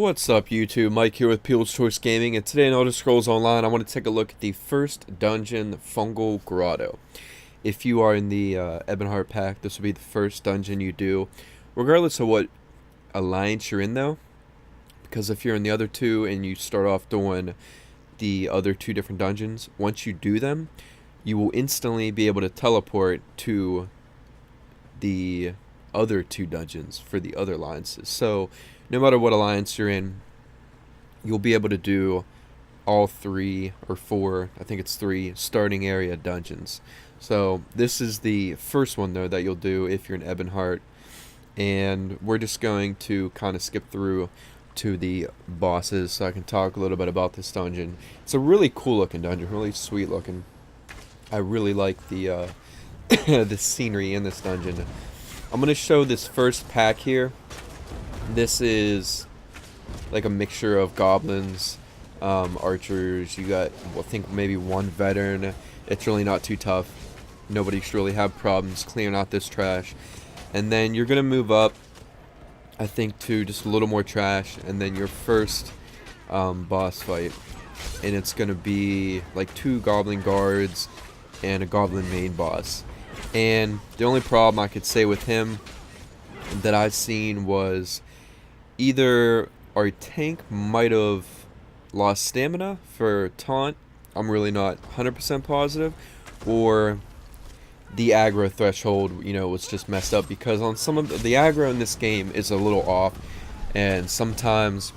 What's up YouTube, Mike here with PeoplesChoiceGaming, and today in Elder Scrolls Online I want to take a look at the first dungeon, Fungal Grotto. If you are in the Ebonheart pack, this will be the first dungeon you do, regardless of what alliance you're in though, because if you're in the other two and you start off doing the other two different dungeons, once you do them, you will instantly be able to teleport to the other two dungeons for the other alliances. So no matter what alliance you're in, you'll be able to do all three or four, I think it's three, starting area dungeons. So this is the first one though that you'll do if you're in Ebonheart, and we're just going to kind of skip through to the bosses so I can talk a little bit about this dungeon. It's a really cool looking dungeon, really sweet looking. I really like the the scenery in this dungeon. I'm going to show this first pack here. This is like a mixture of goblins, archers. You got, I think, maybe one veteran. It's really not too tough. Nobody should really have problems clearing out this trash. And then you're going to move up, I think, to just a little more trash. And then your first boss fight. And it's going to be like 2 goblin guards and a goblin main boss. And the only problem I could say with him that I've seen was either our tank might have lost stamina for taunt, I'm really not 100% positive, or the aggro threshold, was just messed up, because on some of the aggro in this game is a little off, and sometimes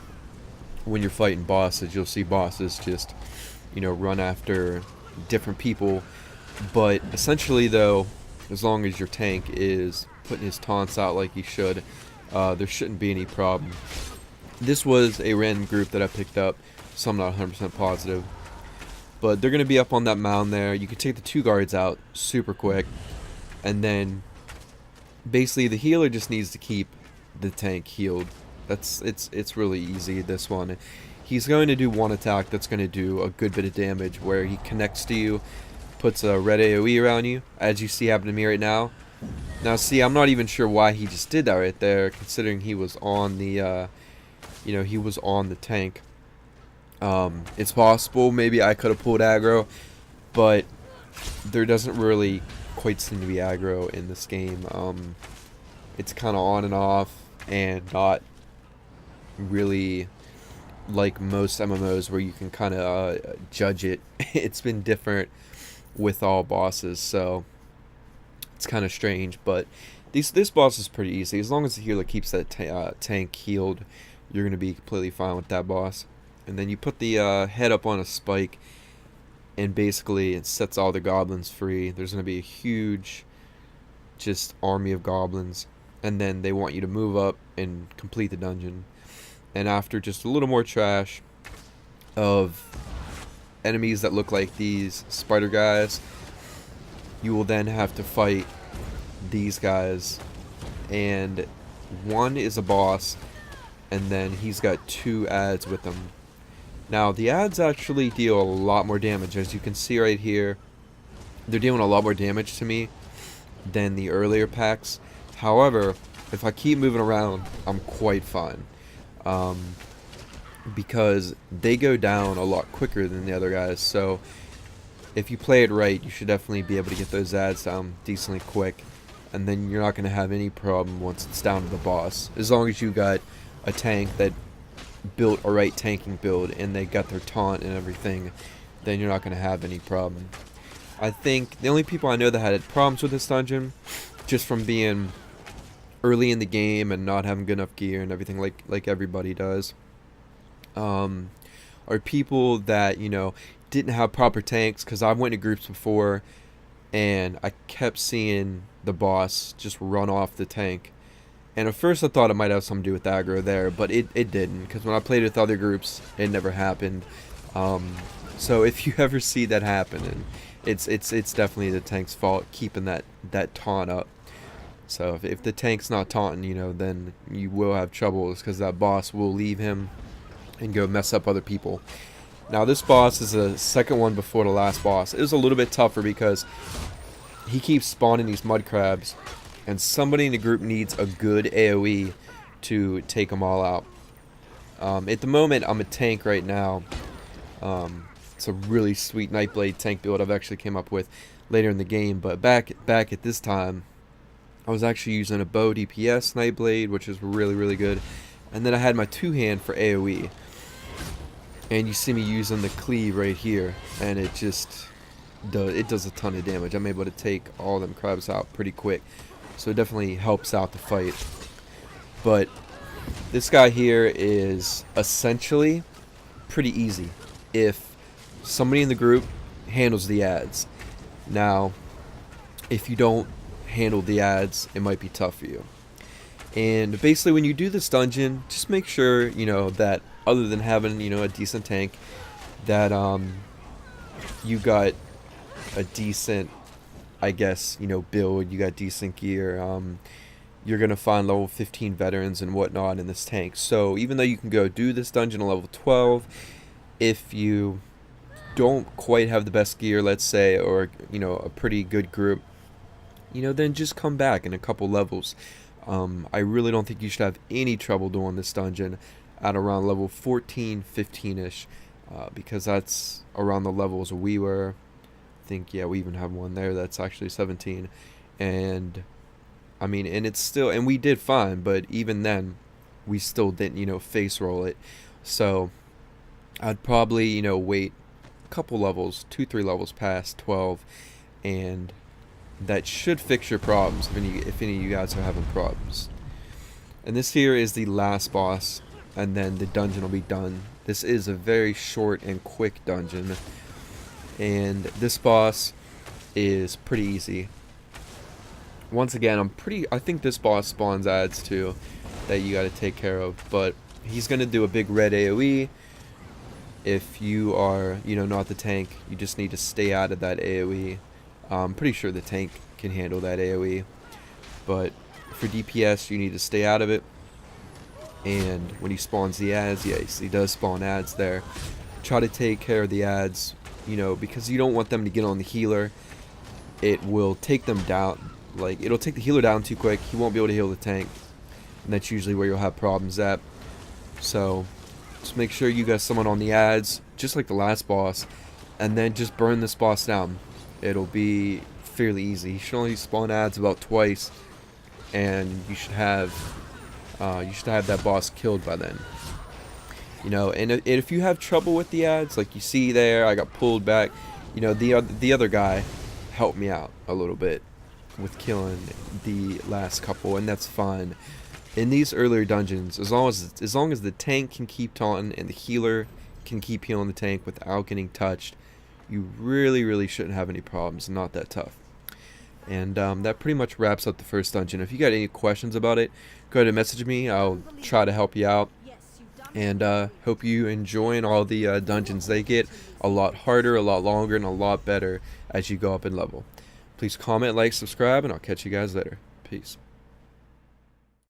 when you're fighting bosses, you'll see bosses just, run after different people, but essentially though, as long as your tank is putting his taunts out like he should, there shouldn't be any problem. This was a random group that I picked up, so I'm not 100% positive. But they're going to be up on that mound there. You can take the 2 guards out super quick. And then basically the healer just needs to keep the tank healed. It's really easy, this one. He's going to do one attack that's going to do a good bit of damage, where he connects to you, puts a red AoE around you, as you see happen to me right now. Now see, I'm not even sure why he just did that right there, considering he was on the, he was on the tank. It's possible maybe I could have pulled aggro, but there doesn't really quite seem to be aggro in this game. It's kind of on and off, and not really like most MMOs where you can kind of judge it. It's been different with all bosses, so it's kind of strange, but this boss is pretty easy. As long as the healer keeps that tank healed, you're going to be completely fine with that boss. And then you put the head up on a spike, and basically it sets all the goblins free. There's going to be a huge just army of goblins, and then they want you to move up and complete the dungeon. And after just a little more trash of enemies that look like these spider guys, you will then have to fight these guys, and one is a boss, and then he's got 2 adds with him. Now the adds actually deal a lot more damage, as you can see right here. They're dealing a lot more damage to me than the earlier packs. However, if I keep moving around, I'm quite fine, because they go down a lot quicker than the other guys. So if you play it right, you should definitely be able to get those adds down decently quick, and then you're not going to have any problem once it's down to the boss. As long as you got a tank that built a right tanking build and they got their taunt and everything, then you're not going to have any problem. I think the only people I know that had problems with this dungeon, just from being early in the game and not having good enough gear and everything like everybody does, are people that, didn't have proper tanks, because I've went to groups before and I kept seeing the boss just run off the tank. And at first I thought it might have something to do with aggro there, but it didn't, because when I played with other groups, it never happened. So if you ever see that happen, and it's definitely the tank's fault keeping that taunt up. So if the tank's not taunting, then you will have troubles, because that boss will leave him and go mess up other people. Now this boss is the second one before the last boss. It was a little bit tougher because he keeps spawning these mud crabs, and somebody in the group needs a good AoE to take them all out. At the moment, I'm a tank right now. It's a really sweet Nightblade tank build I've actually came up with later in the game. But back at this time, I was actually using a bow DPS Nightblade, which is really good. And then I had my two-hand for AoE. And you see me using the cleave right here, and it does a ton of damage. I'm able to take all them crabs out pretty quick, so it definitely helps out the fight. But this guy here is essentially pretty easy if somebody in the group handles the ads. Now, if you don't handle the ads, it might be tough for you. And basically, when you do this dungeon, just make sure, you know, that other than having, you know, a decent tank, that you got a decent, I guess, you know, build. You got decent gear. You're gonna find level 15 veterans and whatnot in this tank. So even though you can go do this dungeon at level 12, if you don't quite have the best gear, let's say, or, you know, a pretty good group, you know, then just come back in a couple levels. I really don't think you should have any trouble doing this dungeon at around level 14, 15-ish, because that's around the levels we were. I think, yeah, we even have one there that's actually 17. And, I mean, and it's still, and we did fine, but even then, we still didn't, you know, face roll it. So, I'd probably, you know, wait a couple levels, 2-3 levels past 12, and that should fix your problems if any of you guys are having problems. And this here is the last boss, and then the dungeon will be done. This is a very short and quick dungeon, and this boss is pretty easy. Once again, I think this boss spawns ads too that you got to take care of, but he's gonna do a big red AoE. If you are, you know, not the tank, you just need to stay out of that AoE. I'm pretty sure the tank can handle that AoE, but for DPS you need to stay out of it. And when he spawns the ads, yes, he does spawn ads there. Try to take care of the ads, you know, because you don't want them to get on the healer. It will take them down, like, it'll take the healer down too quick. He won't be able to heal the tank, and that's usually where you'll have problems at. So just make sure you got someone on the ads, just like the last boss, and then just burn this boss down. It'll be fairly easy. You should only spawn ads about twice, and you should have that boss killed by then. You know, and if you have trouble with the ads, like you see there, I got pulled back. You know, the other guy helped me out a little bit with killing the last couple, and that's fine. In these earlier dungeons, as long as the tank can keep taunting and the healer can keep healing the tank without getting touched, you really shouldn't have any problems. Not that tough. And that pretty much wraps up the first dungeon. If you got any questions about it, go ahead and message me. I'll try to help you out. And hope you enjoying all the dungeons. They get a lot harder, a lot longer, and a lot better as you go up in level. Please comment, like, subscribe, and I'll catch you guys later. Peace.